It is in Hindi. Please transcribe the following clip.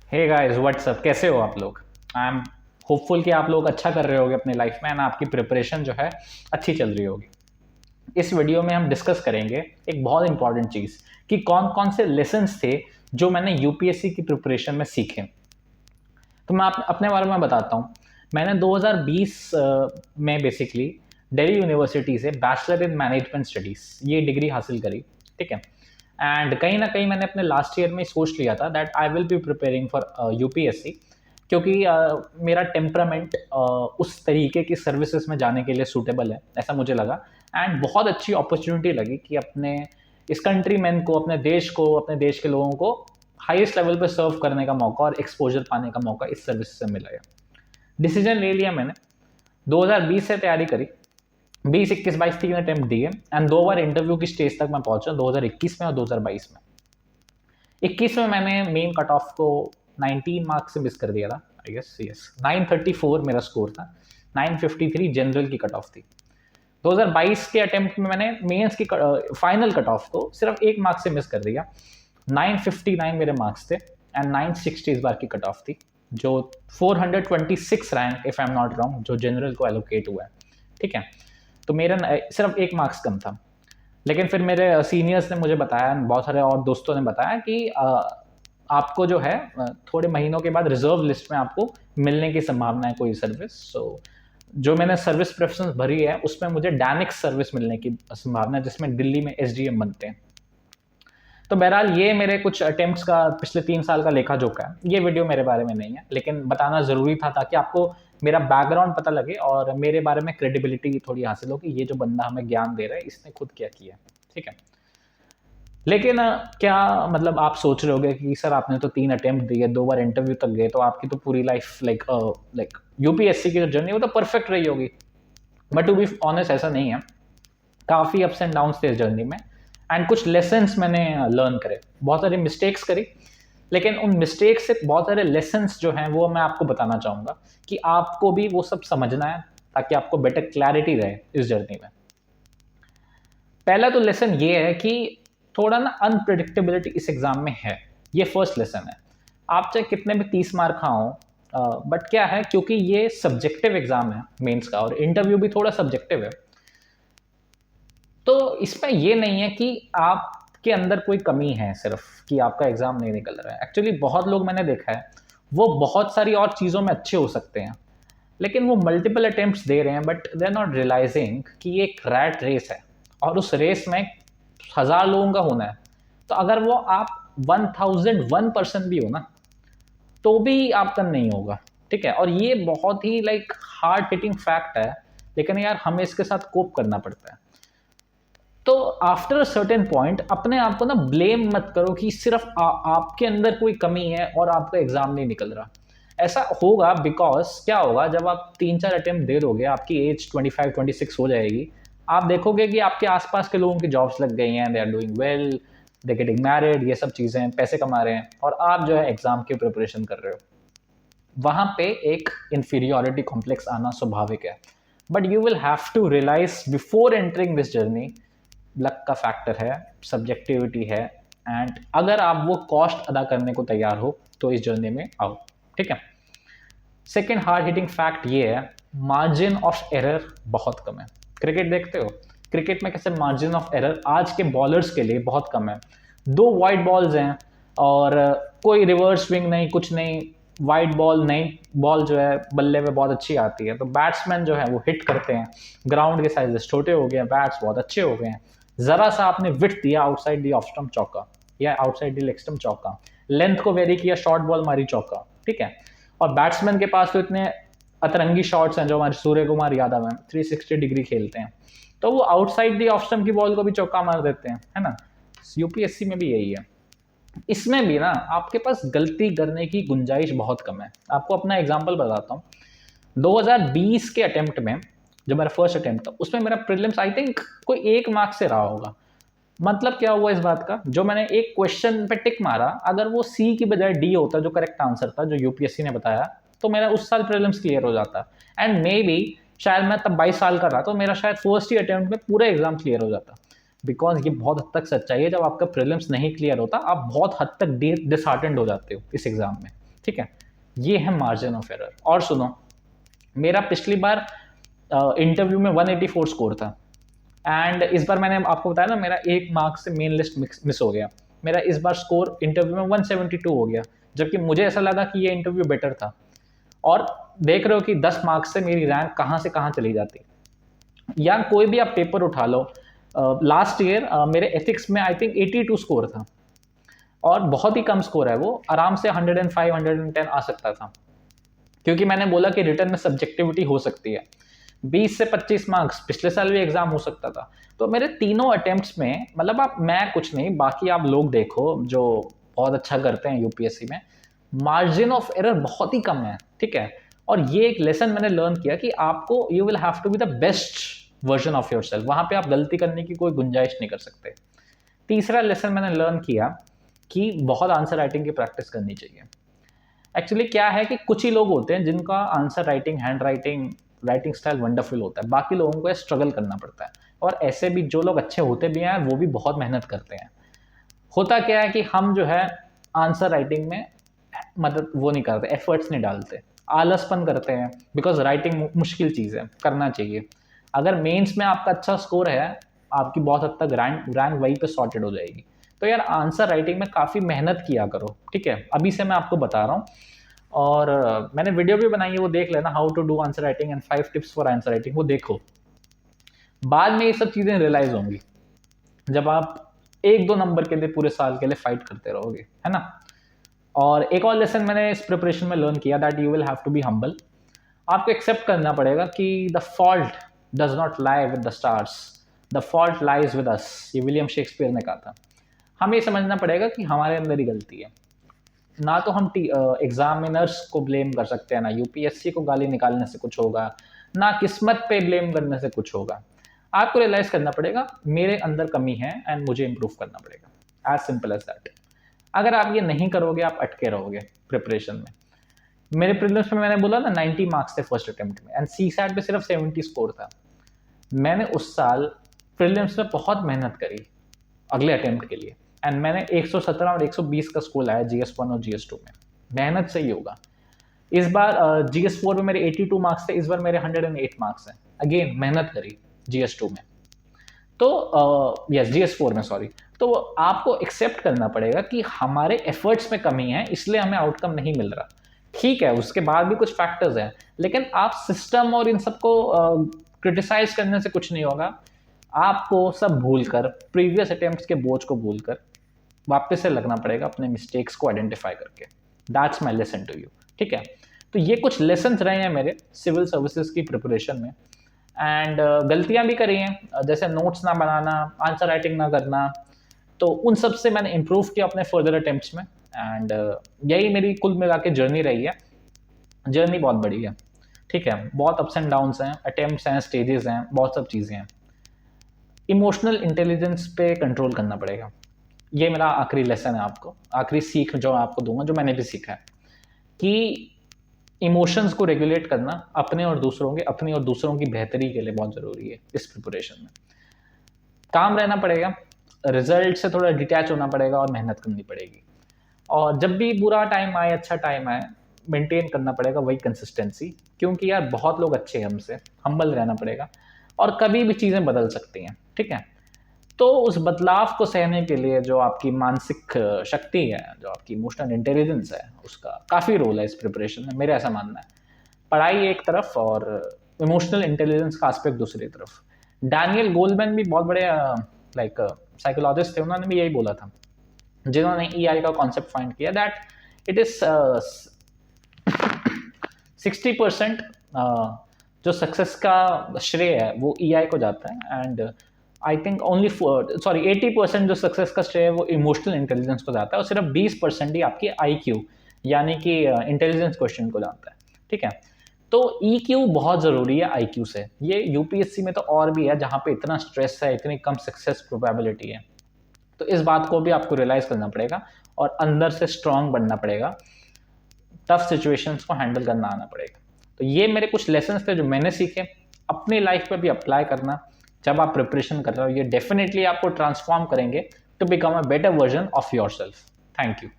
हे गाइस व्हाट्सअप, कैसे हो आप लोग। आई एम होपफुल कि आप लोग अच्छा कर रहे होगे अपनी लाइफ में एंड आपकी प्रिपरेशन जो है अच्छी चल रही होगी। इस वीडियो में हम डिस्कस करेंगे एक बहुत इंपॉर्टेंट चीज़ कि कौन कौन से लेसन्स थे जो मैंने यूपीएससी की प्रिपरेशन में सीखे। तो मैं अपने बारे में बताता हूँ। मैंने 2020 में बेसिकली दिल्ली यूनिवर्सिटी से बैचलर इन मैनेजमेंट स्टडीज़ ये डिग्री हासिल करी। ठीक है। एंड कहीं ना कहीं मैंने अपने लास्ट ईयर में सोच लिया था that I will be preparing for UPSC, क्योंकि मेरा टेम्परामेंट उस तरीके की सर्विसेज में जाने के लिए सूटेबल है, ऐसा मुझे लगा। एंड बहुत अच्छी अपॉर्चुनिटी लगी कि अपने इस कंट्री मैन को, अपने देश को, अपने देश के लोगों को हाईएस्ट लेवल पे सर्व करने का मौका और एक्सपोजर पाने का मौका इस सर्विस से मिला है। डिसीजन ले लिया मैंने। 2020 से तैयारी करी, 20, 21, 22 3 अटेम्प्ट दिए एंड 2 बार इंटरव्यू की स्टेज तक मैं पहुंचा, 2021 में और 2022 में। 21 में मैंने मेन कट ऑफ को 19 मार्क्स से मिस कर दिया था, आई गेस। यस, 934 मेरा स्कोर था, 953 जनरल की कट ऑफ थी। 2022 के अटेम्प्ट में मैंने मेंस की फाइनल कट ऑफ को सिर्फ 1 मार्क्स से मिस कर दिया। 959 मेरे मार्क्स थे एंड 960 इस बार की कट ऑफ थी, जो 426 rank if I am not wrong जो जनरल को एलोकेट हुआ है। ठीक है। तो मेरा सिर्फ 1 मार्क्स कम था। लेकिन फिर मेरे सीनियर्स ने मुझे बताया, बहुत सारे और दोस्तों ने बताया कि आपको जो है थोड़े महीनों के बाद रिजर्व लिस्ट में आपको मिलने की संभावना है कोई सर्विस। सो जो मैंने सर्विस प्रेफरेंस भरी है उसमें मुझे डैनिक्स सर्विस मिलने की संभावना है, जिसमें दिल्ली में एसडीएम बनते हैं। तो बहरहाल ये मेरे कुछ अटेम्प्ट्स का पिछले 3 साल का लेखा जोखा है। ये वीडियो मेरे बारे में नहीं है, लेकिन बताना ज़रूरी था ताकि आपको मेरा बैकग्राउंड पता लगे और मेरे बारे में क्रेडिबिलिटी थोड़ी हासिल हो कि ये जो बंदा हमें ज्ञान दे रहा है इसने खुद क्या किया। ठीक है। लेकिन क्या मतलब आप सोच रहे होगे कि सर आपने तो 3 अटेम्प्ट दिए, 2 बार इंटरव्यू तक गए, तो आपकी तो पूरी लाइफ लाइक यूपीएससी की जो जर्नी वो तो परफेक्ट रही होगी। बट टू बी ऑनेस्ट ऐसा नहीं है। काफ़ी अप्स एंड डाउन्स थे इस जर्नी में एंड कुछ लेसन्स मैंने लर्न करे, बहुत सारी मिस्टेक्स करी, लेकिन उन मिस्टेक्स से बहुत सारे लेसन्स जो हैं वो मैं आपको बताना चाहूँगा कि आपको भी वो सब समझना है ताकि आपको बेटर क्लैरिटी रहे इस जर्नी में। पहला तो लेसन ये है कि थोड़ा ना अनप्रिडिक्टेबिलिटी इस एग्जाम में है। ये फर्स्ट लेसन है। आप चाहे कितने भी 30 मार्क खाओ, बट क्या है, क्योंकि ये सब्जेक्टिव एग्जाम है मेंस का और इंटरव्यू भी थोड़ा सब्जेक्टिव है, तो इसमें ये नहीं है कि आपके अंदर कोई कमी है सिर्फ कि आपका एग्जाम नहीं निकल रहा है। एक्चुअली बहुत लोग मैंने देखा है वो बहुत सारी और चीज़ों में अच्छे हो सकते हैं, लेकिन वो मल्टीपल अटेम्प्ट्स दे रहे हैं but they are not realizing कि ये एक रैट रेस है और उस रेस में 1000 लोगों का होना है। तो अगर वो आप 1001% भी हो ना तो भी आपका नहीं होगा। ठीक है। और ये बहुत ही लाइक हार्ड हिटिंग फैक्ट है, लेकिन यार हमें इसके साथ कोप करना पड़ता है। तो आफ्टर अ सर्टेन पॉइंट अपने आप को ना ब्लेम मत करो कि सिर्फ आपके अंदर कोई कमी है और आपका एग्जाम नहीं निकल रहा। ऐसा होगा बिकॉज क्या होगा, जब आप 3-4 अटेम्प्ट दे दोगे, आपकी एज 25-26 हो जाएगी, आप देखोगे कि आपके आसपास के लोगों की जॉब्स लग गई हैं, they are doing well, they getting married, ये सब चीज़ें, पैसे कमा रहे हैं, और आप जो है एग्जाम की प्रिपरेशन कर रहे हो। वहाँ पे एक इंफीरियोरिटी कॉम्प्लेक्स आना स्वाभाविक है, but you will have to realize before entering this journey luck का फैक्टर है, सब्जेक्टिविटी है, एंड अगर आप वो कॉस्ट अदा करने को तैयार हो तो इस जर्नी में आओ। ठीक है। सेकेंड हार्ड हिटिंग फैक्ट ये है, मार्जिन ऑफ एरर बहुत कम है। क्रिकेट देखते हो, क्रिकेट में कैसे मार्जिन ऑफ एरर आज के बॉलर्स के लिए बहुत कम है। 2 वाइड बॉल्स हैं और कोई रिवर्स स्विंग नहीं, कुछ नहीं, वाइड बॉल नहीं, बॉल जो है बल्ले में बहुत अच्छी आती है, तो बैट्समैन जो है वो हिट करते हैं। ग्राउंड के साइजेस छोटे हो गए हैं, बैट्स बहुत अच्छे हो गए हैं, जरा सा आपने विड्थ दिया आउटसाइड दी ऑफ स्टंप चौका या आउटसाइड दी लेग स्टंप चौका, लेंथ को वेरी किया, शॉर्ट बॉल मारी चौका। ठीक है। और बैट्समैन के पास तो इतने अतरंगी शॉट्स हैं, जो हमारे सूर्य कुमार यादव हैं 360 डिग्री खेलते हैं, तो वो आउटसाइड दी ऑफ स्टंप की बॉल को भी चौका मार देते हैं, है ना। यूपीएससी में भी यही है। इसमें भी ना आपके पास गलती करने की गुंजाइश बहुत कम है। आपको अपना एग्जांपल बताता हूँ। 2020 के अटेम्प्ट में, जो मेरा फर्स्ट अटेम्प्ट था, उसमें मेरा प्रीलिम्स आई थिंक कोई 1 मार्क्स से रहा होगा। मतलब क्या हुआ इस बात का, जो मैंने एक क्वेश्चन पे टिक मारा, अगर वो सी की बजाय डी होता जो करेक्ट आंसर था, जो यूपीएससी ने बताया, तो मेरा उस साल प्रीलिम्स क्लियर हो जाता। एंड मे बी शायद मैं तब 22 साल का रहा तो मेरा शायद फर्स्ट ही अटेम्प्ट में पूरा एग्जाम क्लियर हो जाता। बिकॉज ये बहुत हद तक सच्चाई है, जब आपका प्रीलिम्स नहीं क्लियर होता आप बहुत हद तक डिसहार्टेंड हो जाते हो इस एग्जाम में। ठीक है, ये है मार्जिन ऑफ एरर। और सुनो, मेरा पिछली बार इंटरव्यू में 184 स्कोर था, एंड इस बार मैंने आपको बताया ना मेरा 1 मार्क से मेन लिस्ट मिस हो गया। मेरा इस बार स्कोर इंटरव्यू में 172 हो गया, जबकि मुझे ऐसा लगा कि ये इंटरव्यू बेटर था। और देख रहे हो कि 10 मार्क्स से मेरी रैंक कहाँ से कहाँ चली जाती। या कोई भी आप पेपर उठा लो, लास्ट ईयर मेरे एथिक्स में आई थिंक 82 स्कोर था, और बहुत ही कम स्कोर है वो, आराम से 105 110 आ सकता था, क्योंकि मैंने बोला कि रिटर्न में सब्जेक्टिविटी हो सकती है। 20 से 25 मार्क्स, पिछले साल भी एग्जाम हो सकता था। तो मेरे तीनों अटेम्प्ट्स में, मतलब आप, मैं कुछ नहीं, बाकी आप लोग देखो जो बहुत अच्छा करते हैं यूपीएससी में, मार्जिन ऑफ एरर बहुत ही कम है, ठीक है। और ये एक लेसन मैंने लर्न किया कि आपको, you will have to be the best version of yourself, वहां पे आप गलती करने की कोई गुंजाइश नहीं कर सकते। तीसरा लेसन मैंने लर्न किया कि बहुत आंसर राइटिंग की प्रैक्टिस करनी चाहिए। एक्चुअली क्या है कि कुछ ही लोग होते हैं जिनका answer writing, hand writing style wonderful होता है, बाकी लोगों को स्ट्रगल करना पड़ता है। और ऐसे भी जो लोग अच्छे होते भी हैं वो भी बहुत मेहनत करते हैं। होता क्या है कि हम जो है आंसर राइटिंग में मदद वो नहीं करते, एफर्ट्स नहीं डालते, आलसपन करते हैं, बिकॉज राइटिंग मुश्किल चीज़ है, करना चाहिए। अगर मेंस में आपका अच्छा स्कोर है, आपकी बहुत हद तक रैंक वहीं पे सॉर्टेड हो जाएगी। तो यार आंसर राइटिंग में काफ़ी मेहनत किया करो, ठीक है। अभी से मैं आपको बता रहा हूँ, और मैंने वीडियो भी बनाई है, वो देख लेना, how to do answer writing and 5 tips for answer writing, वो देखो। बाद में ये सब चीज़ें रियलाइज होंगी जब आप 1-2 नंबर के लिए पूरे साल के लिए फाइट करते रहोगे, है ना। और एक और लेसन मैंने इस प्रिपरेशन में लर्न किया, that you will have to be humble. आपको एक्सेप्ट करना पड़ेगा कि the fault does not lie with the stars, the fault lies with us, ये विलियम शेक्सपियर ने कहा था। हमें ये समझना पड़ेगा कि हमारे अंदर ही गलती है। ना तो हम एग्जामिनर्स को ब्लेम कर सकते हैं, ना यूपीएससी को गाली निकालने से कुछ होगा, ना किस्मत पे ब्लेम करने से कुछ होगा। आपको रियलाइज करना पड़ेगा मेरे अंदर कमी है एंड मुझे इंप्रूव करना पड़ेगा, एज सिंपल एज दैट। अगर आप ये नहीं करोगे, आप अटके रहोगे प्रिपरेशन में। मेरे प्रीलिम्स में मैंने बोला ना 90 मार्क्स थे फर्स्ट अटेम्प्ट में, एंड सीसैट पे सिर्फ 70 स्कोर था। मैंने उस साल प्रीलिम्स में बहुत मेहनत करी अगले अटेम्प्ट के लिए, एंड मैंने 117 और 120 का स्कोर लाया GS1 और GS2 में। मेहनत से ही होगा। इस बार GS4 में मेरे 82 मार्क्स थे, इस बार मेरे 108 मार्क्स हैं। अगेन मेहनत करी GS2 में, तो यस GS4 में, सॉरी। तो आपको एक्सेप्ट करना पड़ेगा कि हमारे एफर्ट्स में कमी है, इसलिए हमें आउटकम नहीं मिल रहा। ठीक है, उसके बाद भी कुछ फैक्टर्स हैं, लेकिन आप सिस्टम और इन सबको क्रिटिसाइज करने से कुछ नहीं होगा। आपको सब भूलकर, प्रीवियस अटेम्प्ट्स के बोझ को भूलकर वापस से लगना पड़ेगा अपने मिस्टेक्स को आइडेंटिफाई करके। That's my lesson to you, ठीक है। तो ये कुछ लेसन्स रहे हैं मेरे सिविल सर्विसेज की प्रिपरेशन में, एंड गलतियां भी करी हैं, जैसे नोट्स ना बनाना, आंसर राइटिंग ना करना, तो उन सब से मैंने इम्प्रूव किया अपने फर्दर अटेम्प्ट्स में। एंड यही मेरी कुल मिला के जर्नी रही है। जर्नी बहुत बड़ी है, ठीक है, बहुत अप्स एंड डाउन्स हैं, अटेम्प्ट्स हैं, स्टेजेस हैं, बहुत सब चीज़ें हैं। इमोशनल इंटेलिजेंस पे कंट्रोल करना पड़ेगा, ये मेरा आखिरी लेसन है आपको, आखिरी सीख जो आपको दूंगा, जो मैंने भी सीखा है, कि इमोशंस को रेगुलेट करना अपने और दूसरों के, अपनी और दूसरों की बेहतरी के लिए बहुत ज़रूरी है। इस प्रिपरेशन में काम रहना पड़ेगा, रिजल्ट से थोड़ा डिटैच होना पड़ेगा और मेहनत करनी पड़ेगी। और जब भी बुरा टाइम आए, अच्छा टाइम आए, मेंटेन करना पड़ेगा वही कंसिस्टेंसी, क्योंकि यार बहुत लोग अच्छे हैं हमसे, हम्बल रहना पड़ेगा, और कभी भी चीज़ें बदल सकती हैं, ठीक है। तो उस बदलाव को सहने के लिए जो आपकी मानसिक शक्ति है, जो आपकी इमोशनल इंटेलिजेंस है, उसका काफ़ी रोल है इस प्रिपरेशन में, मेरा ऐसा मानना है। पढ़ाई एक तरफ और इमोशनल इंटेलिजेंस का एस्पेक्ट दूसरी तरफ। डैनियल गोलमैन भी बहुत बड़े साइकोलॉजिस्ट थे, उन्होंने भी यही बोला था, जिन्होंने EI का कॉन्सेप्ट फाइंड किया, दैट इट इज 60% जो सक्सेस का श्रेय है वो EI को जाता है, एंड आई थिंक ओनली 80% जो सक्सेस का श्रेय है वो इमोशनल इंटेलिजेंस को जाता है, और सिर्फ 20% ही आपकी IQ यानी कि इंटेलिजेंस क्वेश्चन को जाता है, ठीक है। तो EQ बहुत ज़रूरी है IQ से। ये UPSC में तो और भी है, जहाँ पे इतना स्ट्रेस है, इतनी कम सक्सेस प्रोबेबिलिटी है। तो इस बात को भी आपको रियलाइज करना पड़ेगा और अंदर से स्ट्रांग बनना पड़ेगा, टफ सिचुएशंस को हैंडल करना आना पड़ेगा। तो ये मेरे कुछ लेसन्स थे जो मैंने सीखे, अपनी लाइफ पे भी अप्लाई करना जब आप प्रिपरेशन कर रहे हो। ये डेफिनेटली आपको ट्रांसफॉर्म करेंगे to become a better version of yourself. Thank you.